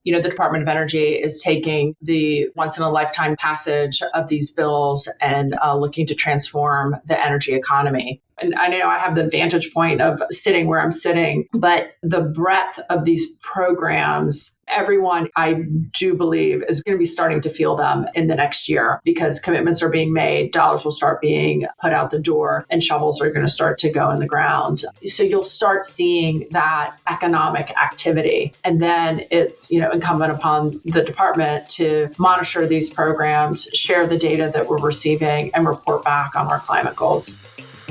The Department of Energy is taking the once in a lifetime passage of these bills and looking to transform the energy economy. And I know I have the vantage point of sitting where I'm sitting, but the breadth of these programs, everyone, I do believe, is going to be starting to feel them in the next year because commitments are being made, dollars will start being put out the door, and shovels are going to start to go in the ground. So you'll start seeing that economic activity. And then it's, incumbent upon the department to monitor these programs, share the data that we're receiving, and report back on our climate goals.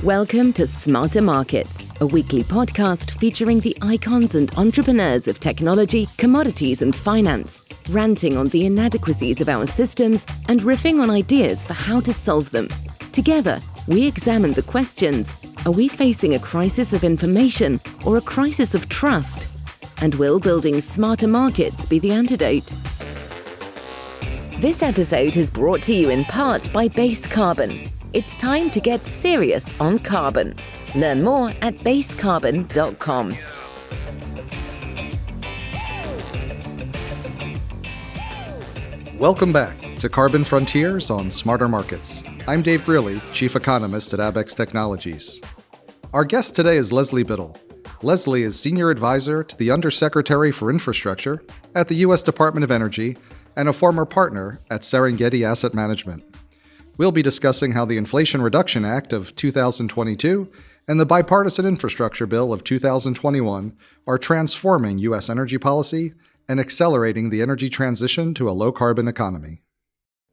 Welcome to Smarter Markets, a weekly podcast featuring the icons and entrepreneurs of technology, commodities and finance, ranting on the inadequacies of our systems and riffing on ideas for how to solve them. Together, we examine the questions: are we facing a crisis of information or a crisis of trust? And will building smarter markets be the antidote? This episode is brought to you in part by Base Carbon. It's time to get serious on carbon. Learn more at basecarbon.com. Welcome back to Carbon Frontiers on Smarter Markets. I'm Dave Greely, Chief Economist at Abex Technologies. Our guest today is Leslie Biddle. Leslie is Senior Advisor to the Undersecretary for Infrastructure at the U.S. Department of Energy and a former partner at Serengeti Asset Management. We'll be discussing how the Inflation Reduction Act of 2022 and the Bipartisan Infrastructure Bill of 2021 are transforming U.S. energy policy and accelerating the energy transition to a low-carbon economy.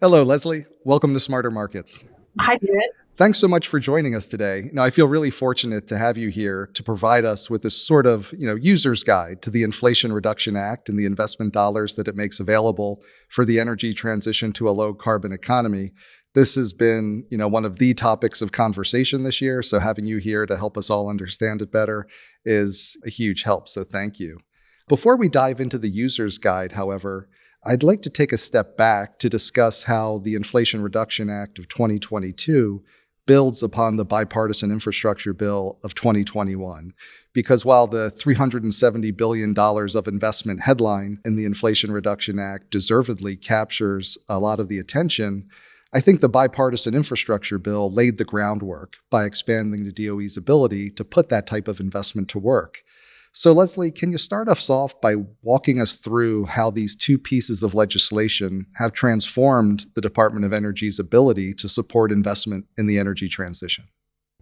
Hello, Leslie. Welcome to Smarter Markets. Hi, David. Thanks so much for joining us today. I feel really fortunate to have you here to provide us with this sort of, user's guide to the Inflation Reduction Act and the investment dollars that it makes available for the energy transition to a low-carbon economy. This has been, one of the topics of conversation this year, so having you here to help us all understand it better is a huge help, so thank you. Before we dive into the user's guide, however, I'd like to take a step back to discuss how the Inflation Reduction Act of 2022 builds upon the Bipartisan Infrastructure Bill of 2021. Because while the $370 billion of investment headline in the Inflation Reduction Act deservedly captures a lot of the attention, I think the Bipartisan Infrastructure Bill laid the groundwork by expanding the DOE's ability to put that type of investment to work. So Leslie, can you start us off by walking us through how these two pieces of legislation have transformed the Department of Energy's ability to support investment in the energy transition?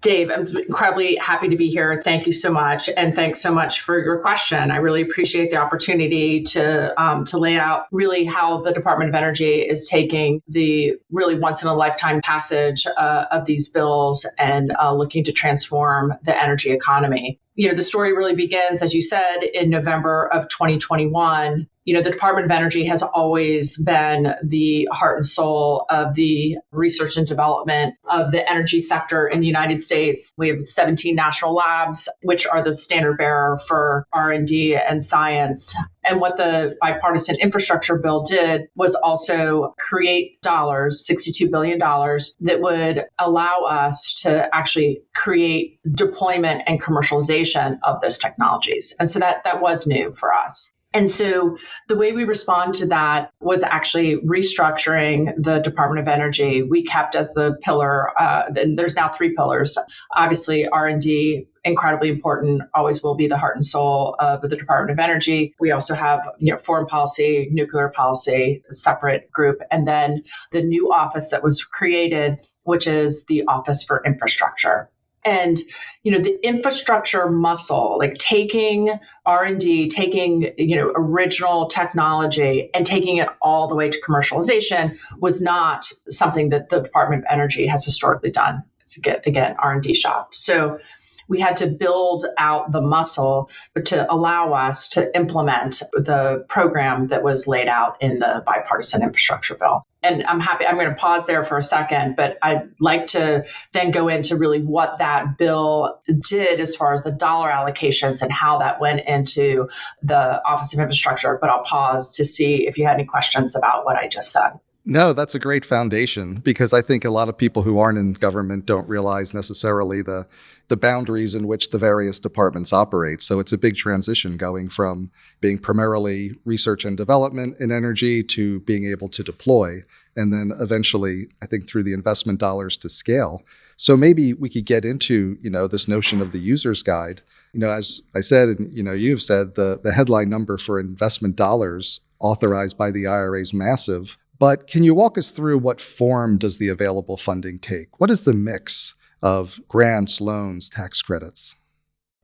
Dave, I'm incredibly happy to be here. Thank you so much. And thanks so much for your question. I really appreciate the opportunity to lay out really how the Department of Energy is taking the really once in a lifetime passage of these bills and looking to transform the energy economy. The story really begins, as you said, in November of 2021. The Department of Energy has always been the heart and soul of the research and development of the energy sector in the United States. We have 17 national labs, which are the standard bearer for R&D and science. And what the Bipartisan Infrastructure Bill did was also create dollars, $62 billion, that would allow us to actually create deployment and commercialization of those technologies. And so that was new for us. And so the way we respond to that was actually restructuring the Department of Energy. We kept as the pillar, and there's now three pillars. Obviously, R&D, incredibly important, always will be the heart and soul of the Department of Energy. We also have, foreign policy, nuclear policy, a separate group, and then the new office that was created, which is the Office for Infrastructure. And, the infrastructure muscle, like taking R&D, taking, original technology and taking it all the way to commercialization was not something that the Department of Energy has historically done. It's, again, R&D shop. So we had to build out the muscle to allow us to implement the program that was laid out in the Bipartisan Infrastructure Bill. And I'm going to pause there for a second, but I'd like to then go into really what that bill did as far as the dollar allocations and how that went into the Office of Infrastructure. But I'll pause to see if you had any questions about what I just said. No, that's a great foundation because I think a lot of people who aren't in government don't realize necessarily the boundaries in which the various departments operate. So it's a big transition going from being primarily research and development in energy to being able to deploy, and then eventually, I think, through the investment dollars to scale. So maybe we could get into, this notion of the user's guide. As I said, and you've said, the headline number for investment dollars authorized by the IRA is massive. But can you walk us through what form does the available funding take? What is the mix of grants, loans, tax credits?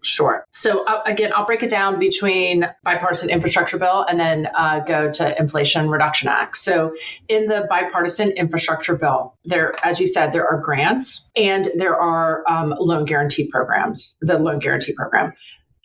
Sure. So again, I'll break it down between Bipartisan Infrastructure Bill and then go to Inflation Reduction Act. So in the Bipartisan Infrastructure Bill, there, as you said, there are grants and there are loan guarantee programs, the loan guarantee program.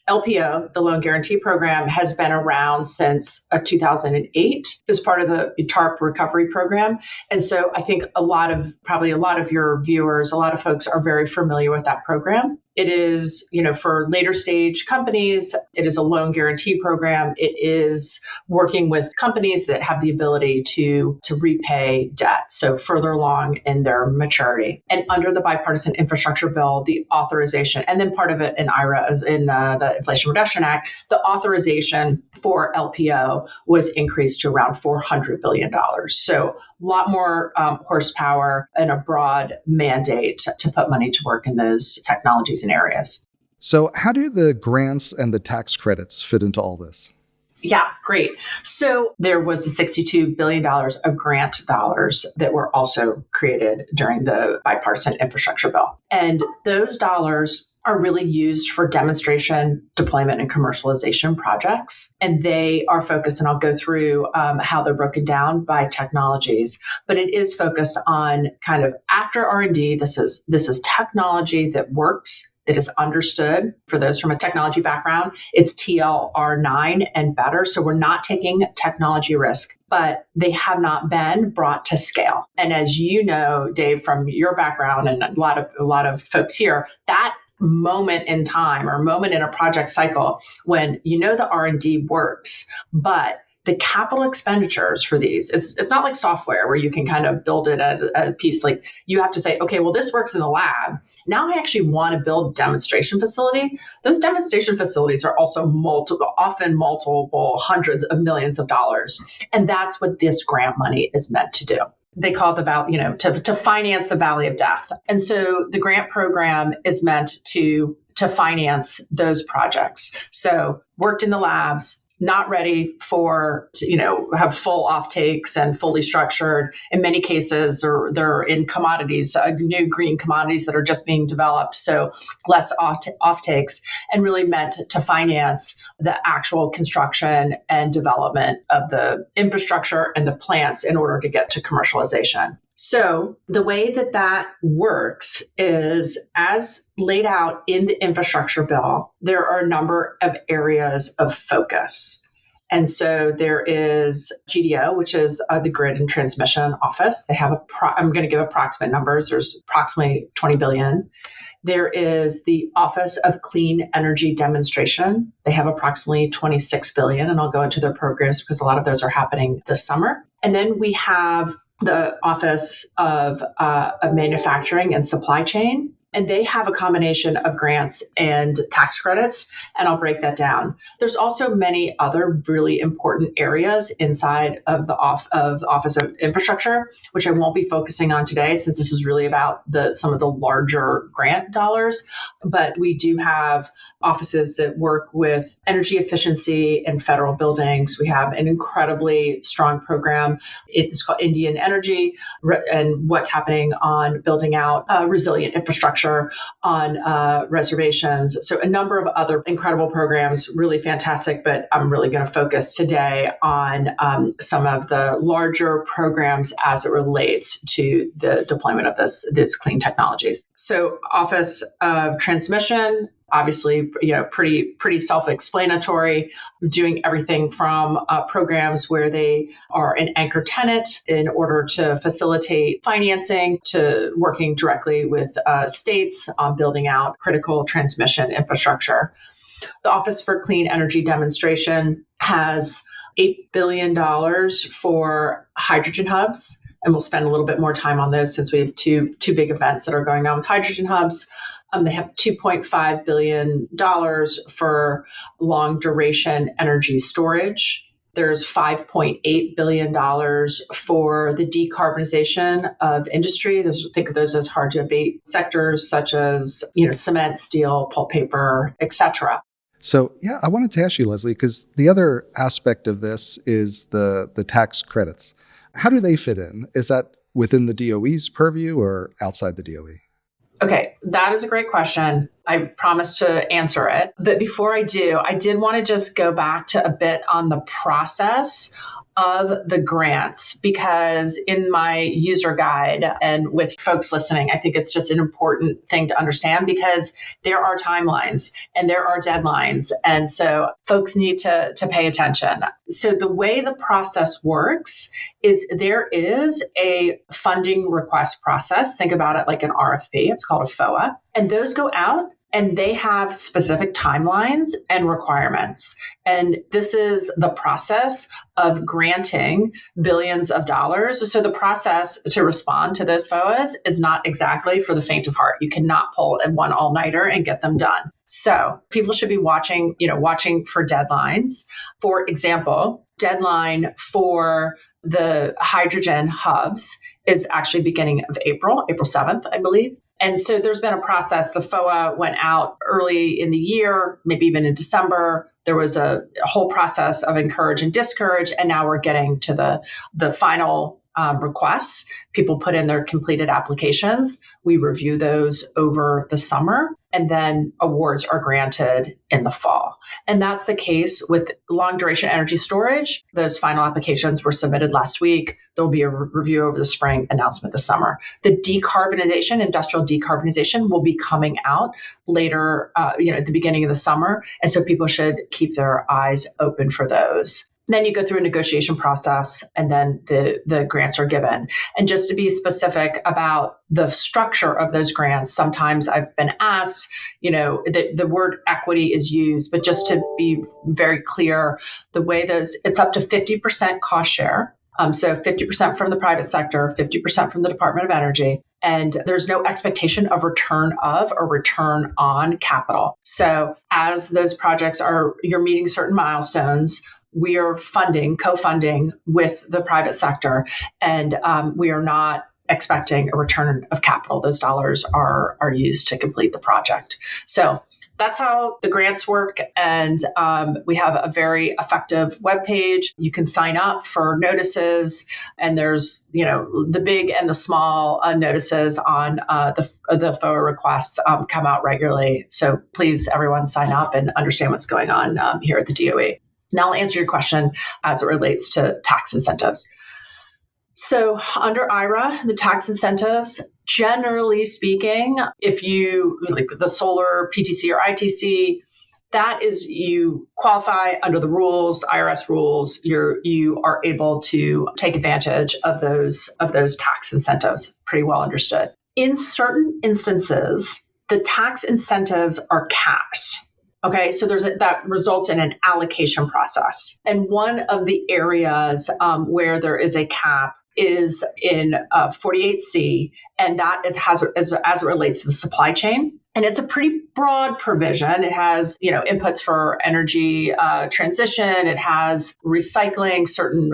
LPO, the Loan Guarantee Program, has been around since 2008 as part of the TARP recovery program. And so I think probably a lot of your viewers, a lot of folks are very familiar with that program. It is, for later stage companies, it is a loan guarantee program. It is working with companies that have the ability to repay debt, so further along in their maturity. And under the Bipartisan Infrastructure Bill, the authorization, and then part of it in IRA, in the Inflation Reduction Act, the authorization for LPO was increased to around $400 billion. So a lot more horsepower and a broad mandate to put money to work in those technologies and areas. So how do the grants and the tax credits fit into all this? Yeah, great. So there was the $62 billion of grant dollars that were also created during the Bipartisan Infrastructure Bill. And those dollars are really used for demonstration, deployment, and commercialization projects. And they are focused, and I'll go through how they're broken down by technologies, but it is focused on kind of after R&D. This is technology that works, that is understood. For those from a technology background, it's TLR9 and better. So we're not taking technology risk, but they have not been brought to scale. And as you know, Dave, from your background and a lot of folks here, that moment in time or moment in a project cycle when the R&D works, but the capital expenditures for these, it's not like software where you can kind of build it at a piece. Like you have to say, okay, well, this works in the lab. Now I actually want to build a demonstration facility. Those demonstration facilities are also often multiple hundreds of millions of dollars. And that's what this grant money is meant to do. They call it to finance the Valley of Death. And so the grant program is meant to finance those projects. So worked in the labs, not ready have full off takes and fully structured. In many cases, or they're in commodities, new green commodities that are just being developed. So less off takes, and really meant to finance the actual construction and development of the infrastructure and the plants in order to get to commercialization. So the way that works is, as laid out in the infrastructure bill, there are a number of areas of focus. And so there is GDO, which is the Grid and Transmission Office. They have I'm going to give approximate numbers. There's approximately $20 billion. There is the Office of Clean Energy Demonstration. They have approximately $26 billion, and I'll go into their programs because a lot of those are happening this summer. And then we have the Office of Manufacturing and Supply Chain, and they have a combination of grants and tax credits, and I'll break that down. There's also many other really important areas inside of the Office of Infrastructure, which I won't be focusing on today since this is really about some of the larger grant dollars. But we do have offices that work with energy efficiency in federal buildings. We have an incredibly strong program. It's called Indian Energy, and what's happening on building out resilient infrastructure on reservations. So a number of other incredible programs, really fantastic, but I'm really going to focus today on some of the larger programs as it relates to the deployment of this clean technologies. So Office of Transmission, obviously, pretty self-explanatory, doing everything from programs where they are an anchor tenant in order to facilitate financing, to working directly with states on building out critical transmission infrastructure. The Office for Clean Energy Demonstration has $8 billion for hydrogen hubs. and we'll spend a little bit more time on those since we have two big events that are going on with hydrogen hubs. They have $2.5 billion for long duration energy storage. There's $5.8 billion for the decarbonization of industry. Think of those as hard to abate sectors such as, cement, steel, pulp paper, et cetera. So, I wanted to ask you, Leslie, because the other aspect of this is the tax credits. How do they fit in? Is that within the DOE's purview or outside the DOE? Okay, that is a great question. I promised to answer it. But before I do, I did want to just go back to a bit on the process of the grants, because in my user guide and with folks listening, I think it's just an important thing to understand because there are timelines and there are deadlines. And so folks need to pay attention. So the way the process works is there is a funding request process. Think about it like an RFP. It's called a FOA. And those go out and they have specific timelines and requirements. And this is the process of granting billions of dollars. So the process to respond to those FOAs is not exactly for the faint of heart. You cannot pull one all-nighter and get them done. So people should be watching for deadlines. For example, deadline for the hydrogen hubs is actually beginning of April 7th, I believe. And so there's been a process. The FOA went out early in the year, maybe even in December. There was a whole process of encourage and discourage. And now we're getting to the final requests. People put in their completed applications. We review those over the summer, and then awards are granted in the fall. And that's the case with long duration energy storage. Those final applications were submitted last week. There'll be a review over the spring, announcement this summer. The decarbonization, industrial decarbonization, will be coming out later, at the beginning of the summer. And so people should keep their eyes open for those. Then you go through a negotiation process, and then the grants are given. And just to be specific about the structure of those grants, sometimes I've been asked, the word equity is used, but just to be very clear, the way it's up to 50% cost share. So 50% from the private sector, 50% from the Department of Energy. And there's no expectation of return of or return on capital. So as those projects you're meeting certain milestones, we are co-funding with the private sector, and we are not expecting a return of capital. Those dollars are used to complete the project. So that's how the grants work. And we have a very effective webpage. You can sign up for notices, and there's, the big and the small notices on the FOA requests come out regularly. So please, everyone, sign up and understand what's going on here at the DOE. Now I'll answer your question as it relates to tax incentives. So under IRA, the tax incentives, generally speaking, if you like the solar PTC or ITC, that is, you qualify under the rules, IRS rules, you are able to take advantage of those tax incentives. Pretty well understood. In certain instances, the tax incentives are capped. Okay, so that results in an allocation process. And one of the areas where there is a cap is in 48C, and that is as it relates to the supply chain. And it's a pretty broad provision. It has, inputs for energy transition. It has recycling certain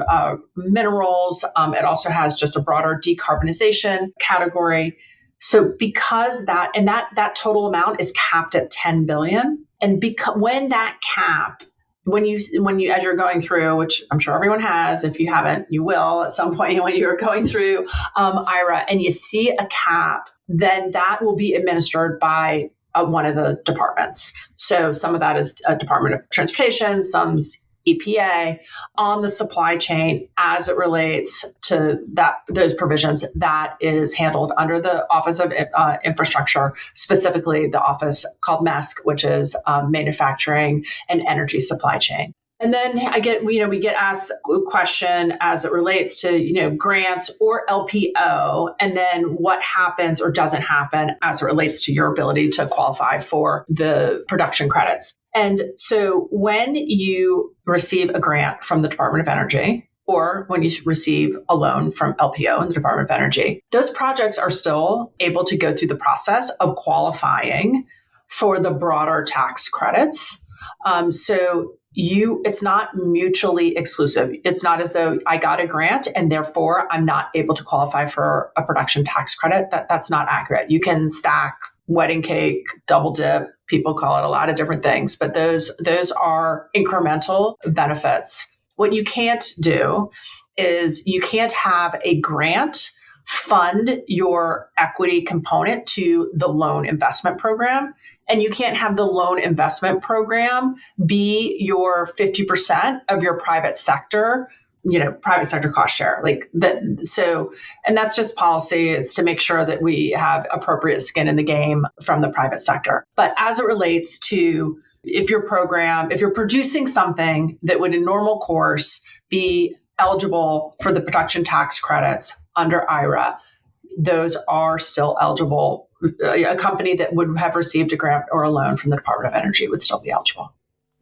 minerals. It also has just a broader decarbonization category. So because that total amount is capped at $10 billion. And when that cap, when you as you're going through, which I'm sure everyone has, if you haven't, you will at some point when you're going through IRA, and you see a cap, then that will be administered by one of the departments. So some of that is Department of Transportation, some's EPA on the supply chain as it relates to those provisions. That is handled under the Office of Infrastructure, specifically the office called MESC, which is Manufacturing and Energy Supply Chain. And then we get asked a question as it relates to, grants or LPO, and then what happens or doesn't happen as it relates to your ability to qualify for the production credits. And so when you receive a grant from the Department of Energy, or when you receive a loan from LPO and the Department of Energy. Those projects are still able to go through the process of qualifying for the broader tax credits. It's not mutually exclusive. It's not as though I got a grant and therefore I'm not able to qualify for a production tax credit. That's not accurate. You can stack wedding cake, double dip. People call it a lot of different things, but those are incremental benefits. What you can't do is you can't have a grant fund your equity component to the loan investment program. And you can't have the loan investment program be your 50% of your private sector cost share like that. And that's just policy. It's to make sure that we have appropriate skin in the game from the private sector. But as it relates to if you're producing something that would in normal course be eligible for the production tax credits under IRA, those are still eligible. A company that would have received a grant or a loan from the Department of Energy would still be eligible.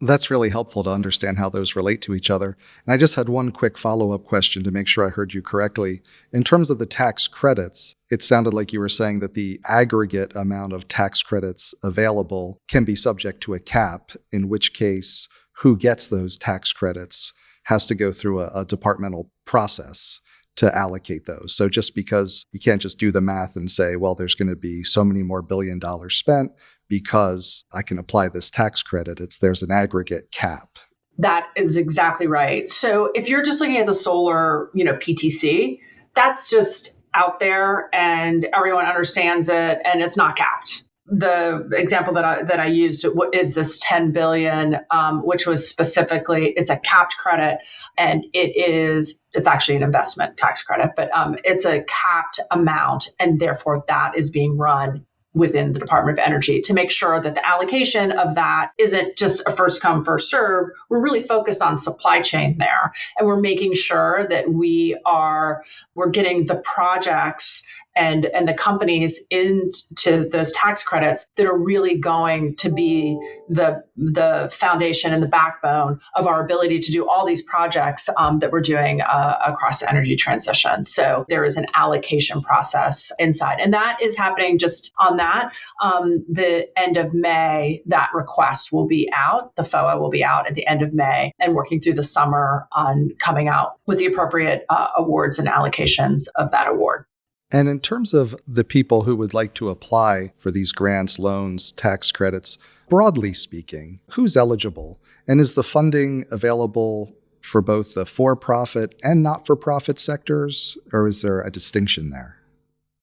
That's really helpful to understand how those relate to each other. And I just had one quick follow-up question to make sure I heard you correctly. In terms of the tax credits, it sounded like you were saying that the aggregate amount of tax credits available can be subject to a cap, in which case who gets those tax credits has to go through a departmental process to allocate those. So just because you can't just do the math and say, well, there's going to be so many more $1 billion spent because I can apply this tax credit, there's an aggregate cap. That is exactly right. So if you're just looking at the solar, PTC, that's just out there and everyone understands it and it's not capped. The example that I used is this $10 billion, which was specifically, it's a capped credit and it's actually an investment tax credit, but it's a capped amount and therefore that is being run within the Department of Energy to make sure that the allocation of that isn't just a first come, first serve. We're really focused on supply chain there. And we're making sure that we're getting the projects and the companies into those tax credits that are really going to be the foundation and the backbone of our ability to do all these projects that we're doing across the energy transition. So there is an allocation process inside. And that is happening just on that. The end of May, that request will be out. The FOA will be out at the end of May and working through the summer on coming out with the appropriate awards and allocations of that award. And in terms of the people who would like to apply for these grants, loans, tax credits, broadly speaking, who's eligible? And is the funding available for both the for-profit and not-for-profit sectors, or is there a distinction there?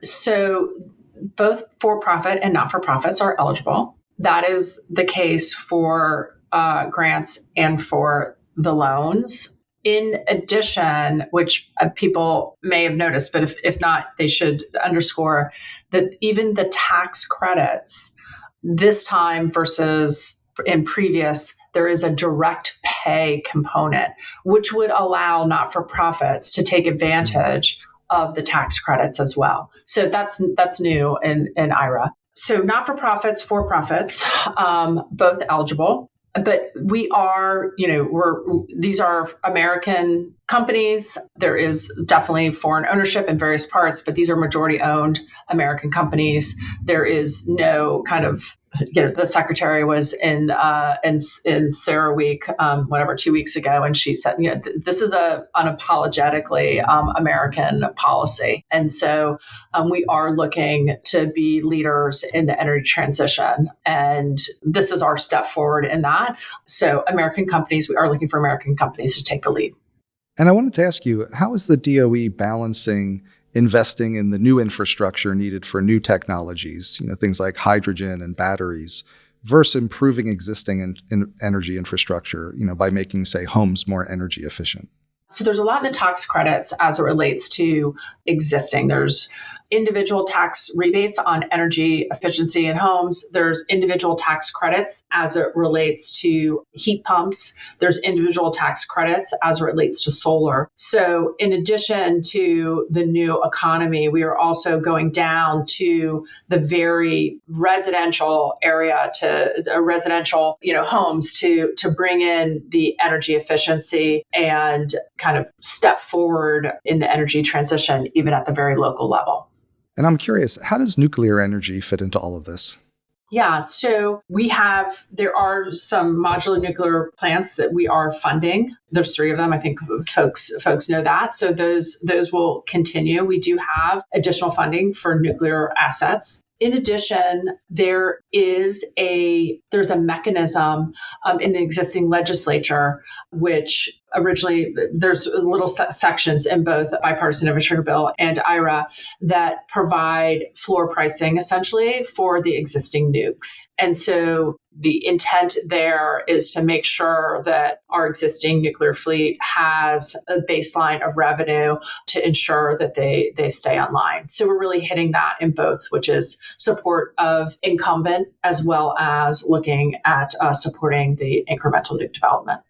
So both for-profit and not-for-profits are eligible. That is the case for grants and for the loans. In addition, which people may have noticed, but if not, they should underscore that even the tax credits this time versus in previous, there is a direct pay component, which would allow not-for-profits to take advantage of the tax credits as well. So that's new in IRA. So not-for-profits, for-profits, both eligible. But we are, these are American companies. There is definitely foreign ownership in various parts, but these are majority owned American companies. There is no kind of, the secretary was in Sarah Week, 2 weeks ago, and she said, this is a unapologetically American policy. And so we are looking to be leaders in the energy transition. And this is our step forward in that. So American companies, we are looking for American companies to take the lead. And I wanted to ask you, how is the DOE balancing investing in the new infrastructure needed for new technologies, things like hydrogen and batteries, versus improving existing energy infrastructure, by making, say, homes more energy efficient? So there's a lot in the tax credits as it relates to existing. There's individual tax rebates on energy efficiency in homes. There's individual tax credits as it relates to heat pumps. There's individual tax credits as it relates to solar. So in addition to the new economy, we are also going down to the very residential area, to residential, homes, to bring in the energy efficiency and kind of step forward in the energy transition, even at the very local level. And I'm curious, how does nuclear energy fit into all of this? Yeah, so there are some modular nuclear plants that we are funding. There's 3 of them. I think folks know that. So those will continue. We do have additional funding for nuclear assets. In addition, there's a mechanism in the existing legislature, which originally there's little sections in both Bipartisan Infrastructure Bill and IRA that provide floor pricing essentially for the existing nukes. And so the intent there is to make sure that our existing nuclear fleet has a baseline of revenue to ensure that they stay online. So we're really hitting that in both, which is support of incumbent as well as looking at supporting the incremental nuke development.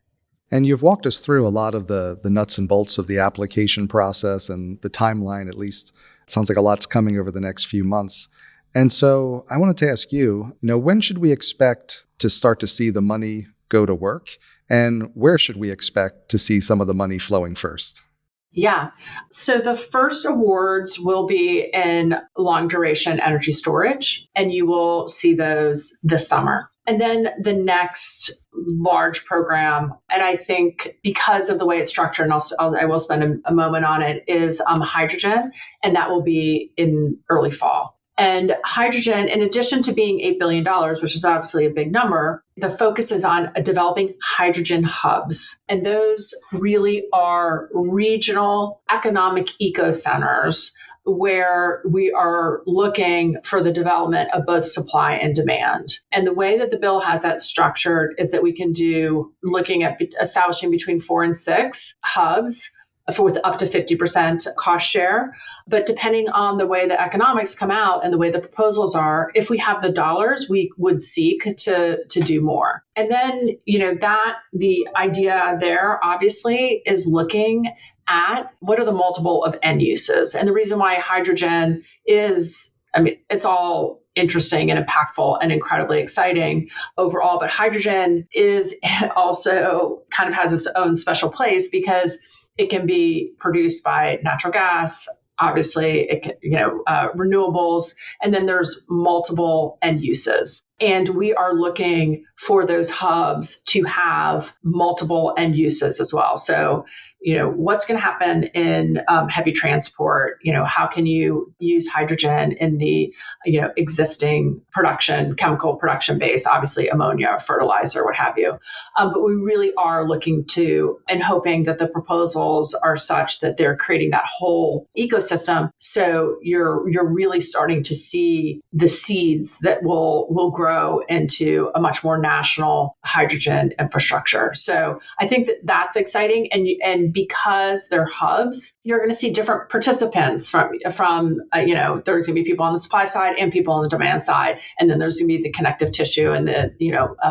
And you've walked us through a lot of the nuts and bolts of the application process and the timeline, at least. It sounds like a lot's coming over the next few months. And so I wanted to ask you, when should we expect to start to see the money go to work? And where should we expect to see some of the money flowing first? Yeah. So the first awards will be in long duration energy storage, and you will see those this summer. And then the next large program, and I think because of the way it's structured, and I will spend a moment on it, is hydrogen, and that will be in early fall. And hydrogen, in addition to being $8 billion, which is obviously a big number, the focus is on developing hydrogen hubs. And those really are regional economic eco-centers where we are looking for the development of both supply and demand. And the way that the bill has that structured is that we can looking at establishing between 4 and 6 hubs with up to 50% cost share. But depending on the way the economics come out and the way the proposals are, if we have the dollars, we would seek to do more. And then, the idea there obviously is looking at what are the multiple of end uses. And the reason why hydrogen it's all interesting and impactful and incredibly exciting overall, but hydrogen is also kind of has its own special place because it can be produced by natural gas, obviously, renewables, and then there's multiple end uses. And we are looking for those hubs to have multiple end uses as well. So, what's going to happen in heavy transport? How can you use hydrogen in the, existing chemical production base, obviously ammonia, fertilizer, what have you. But we really are looking to and hoping that the proposals are such that they're creating that whole ecosystem. So you're really starting to see the seeds that will grow into a much more national hydrogen infrastructure. So I think that's exciting. And because they're hubs, you're going to see different participants from there's going to be people on the supply side and people on the demand side. And then there's going to be the connective tissue and the,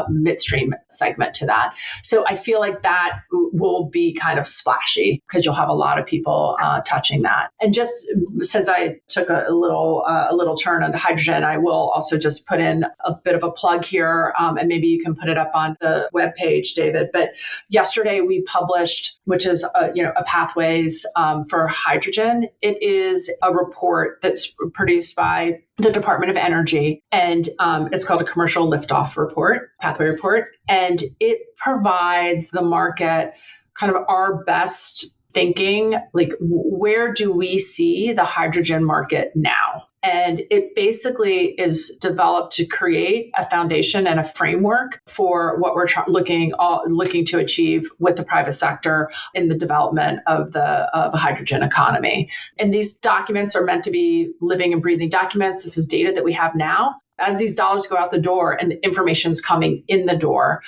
midstream segment to that. So I feel like that will be kind of splashy because you'll have a lot of people touching that. And just since I took a little turn onto hydrogen, I will also just put in a bit of a plug here, and maybe you can put it up on the webpage, David. But yesterday we published, which is a pathways for hydrogen. It is a report that's produced by the Department of Energy, and it's called a Commercial Liftoff Report, Pathway Report, and it provides the market kind of our best thinking, like where do we see the hydrogen market now? And it basically is developed to create a foundation and a framework for what we're looking to achieve with the private sector in the development of the hydrogen economy. And these documents are meant to be living and breathing documents. This is data that we have now. as these dollars go out the door and the information's coming in the door,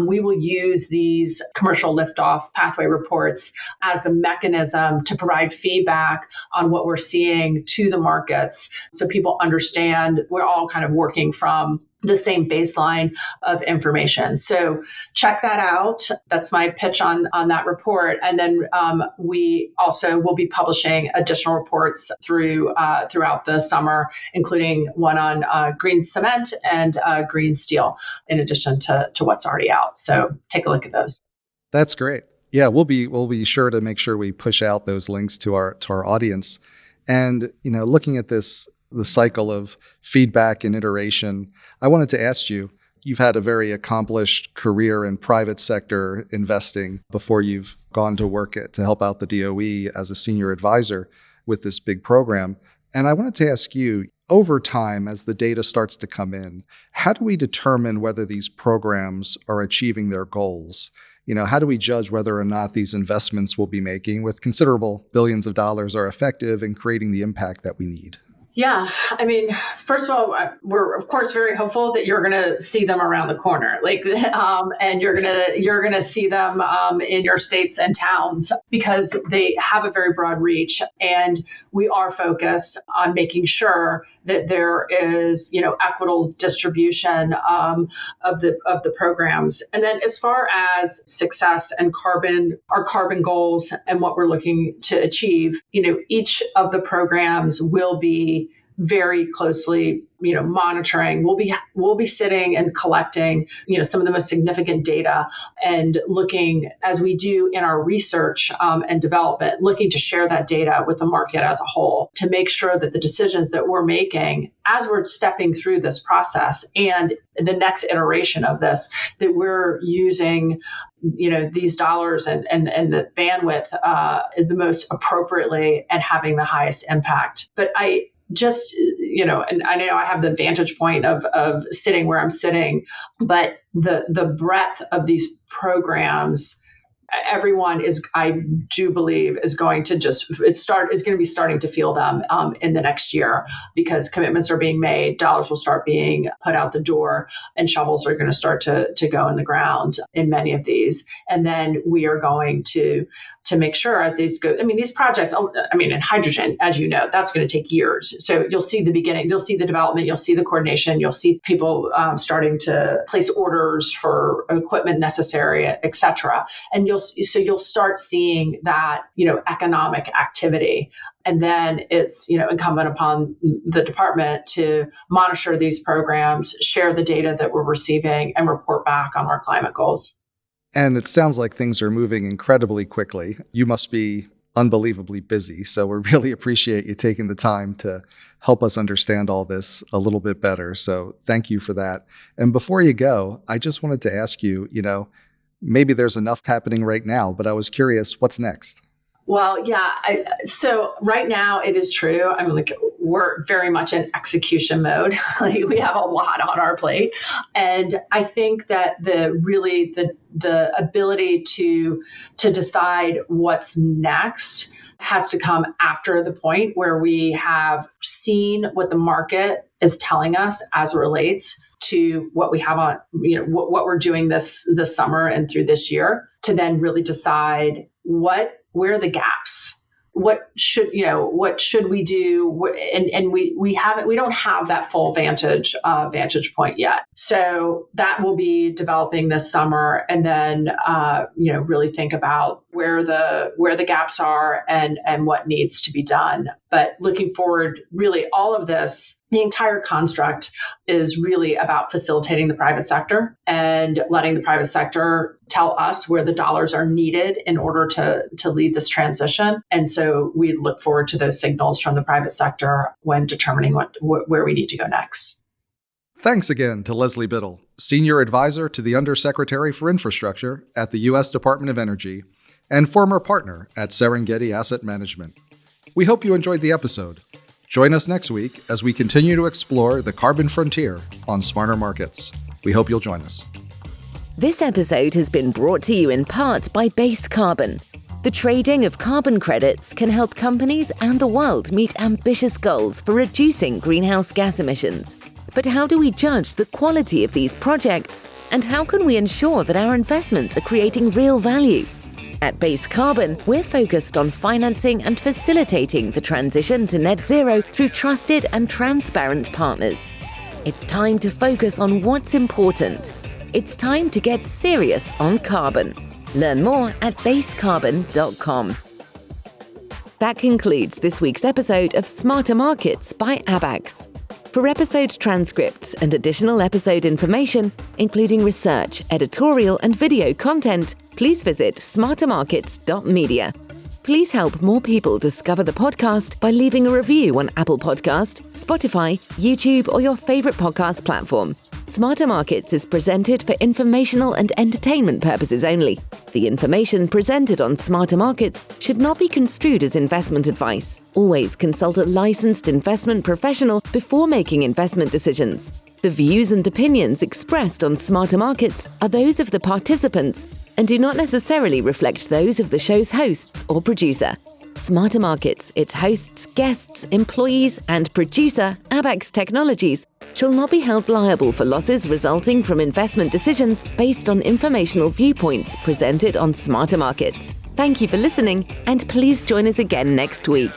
we will use these commercial liftoff pathway reports as the mechanism to provide feedback on what we're seeing to the markets, so people understand we're all kind of working from the same baseline of information. So check that out. That's my pitch on that report. And then we also will be publishing additional reports throughout the summer, including one on green cement and green steel, in addition to what's already out. So take a look at those. That's great. Yeah, we'll be sure to make sure we push out those links to our audience. And looking at the cycle of feedback and iteration, I wanted to ask you, you've had a very accomplished career in private sector investing before you've gone to work to help out the DOE as a senior advisor with this big program. And I wanted to ask you, over time, as the data starts to come in, how do we determine whether these programs are achieving their goals? How do we judge whether or not these investments we'll be making with considerable billions of dollars are effective in creating the impact that we need? Yeah, I mean, first of all, we're of course very hopeful that you're going to see them around the corner, and you're gonna see them in your states and towns, because they have a very broad reach, and we are focused on making sure that there is equitable distribution of the programs. And then as far as success and our carbon goals and what we're looking to achieve, each of the programs will be very closely, monitoring. We'll be sitting and collecting, some of the most significant data, and looking, as we do in our research and development, looking to share that data with the market as a whole to make sure that the decisions that we're making as we're stepping through this process and the next iteration of this, that we're using, these dollars and the bandwidth the most appropriately and having the highest impact. But I just, and I know I have the vantage point of sitting where I'm sitting, but the breadth of these programs, everyone I do believe is going to be starting to feel them in the next year, because commitments are being made, dollars will start being put out the door, and shovels are going to start to go in the ground in many of these. And then we are going to make sure as these go, these projects, in hydrogen, as you know, that's going to take years. So you'll see the beginning, you'll see the development, you'll see the coordination, you'll see people starting to place orders for equipment necessary, et cetera. And you'll start seeing that, economic activity. And then it's, incumbent upon the department to monitor these programs, share the data that we're receiving, and report back on our climate goals. And it sounds like things are moving incredibly quickly. You must be unbelievably busy. So we really appreciate you taking the time to help us understand all this a little bit better. So thank you for that. And before you go, I just wanted to ask you, maybe there's enough happening right now, but I was curious, what's next? Well, yeah. So right now it is true. We're very much in execution mode. We have a lot on our plate. And I think that the ability to decide what's next has to come after the point where we have seen what the market is telling us as it relates to what we have on, what we're doing this summer and through this year, to then really decide where are the gaps. What should we do? And we don't have that full vantage point yet. So that will be developing this summer, and then really think about where the gaps are and what needs to be done. But looking forward, really all of this, the entire construct is really about facilitating the private sector and letting the private sector tell us where the dollars are needed in order to lead this transition. And so we look forward to those signals from the private sector when determining where we need to go next. Thanks again to Leslie Biddle, Senior Advisor to the Undersecretary for Infrastructure at the U.S. Department of Energy and former partner at Serengeti Asset Management. We hope you enjoyed the episode. Join us next week as we continue to explore the carbon frontier on Smarter Markets. We hope you'll join us. This episode has been brought to you in part by Base Carbon. The trading of carbon credits can help companies and the world meet ambitious goals for reducing greenhouse gas emissions. But how do we judge the quality of these projects? And how can we ensure that our investments are creating real value? At Base Carbon, we're focused on financing and facilitating the transition to net zero through trusted and transparent partners. It's time to focus on what's important. It's time to get serious on carbon. Learn more at basecarbon.com. That concludes this week's episode of Smarter Markets by Abax. For episode transcripts and additional episode information, including research, editorial, and video content, please visit smartermarkets.media. Please help more people discover the podcast by leaving a review on Apple Podcast, Spotify, YouTube, or your favorite podcast platform. Smarter Markets is presented for informational and entertainment purposes only. The information presented on Smarter Markets should not be construed as investment advice. Always consult a licensed investment professional before making investment decisions. The views and opinions expressed on Smarter Markets are those of the participants and do not necessarily reflect those of the show's hosts or producer. Smarter Markets, its hosts, guests, employees, and producer, Abax Technologies, shall not be held liable for losses resulting from investment decisions based on informational viewpoints presented on Smarter Markets. Thank you for listening, and please join us again next week.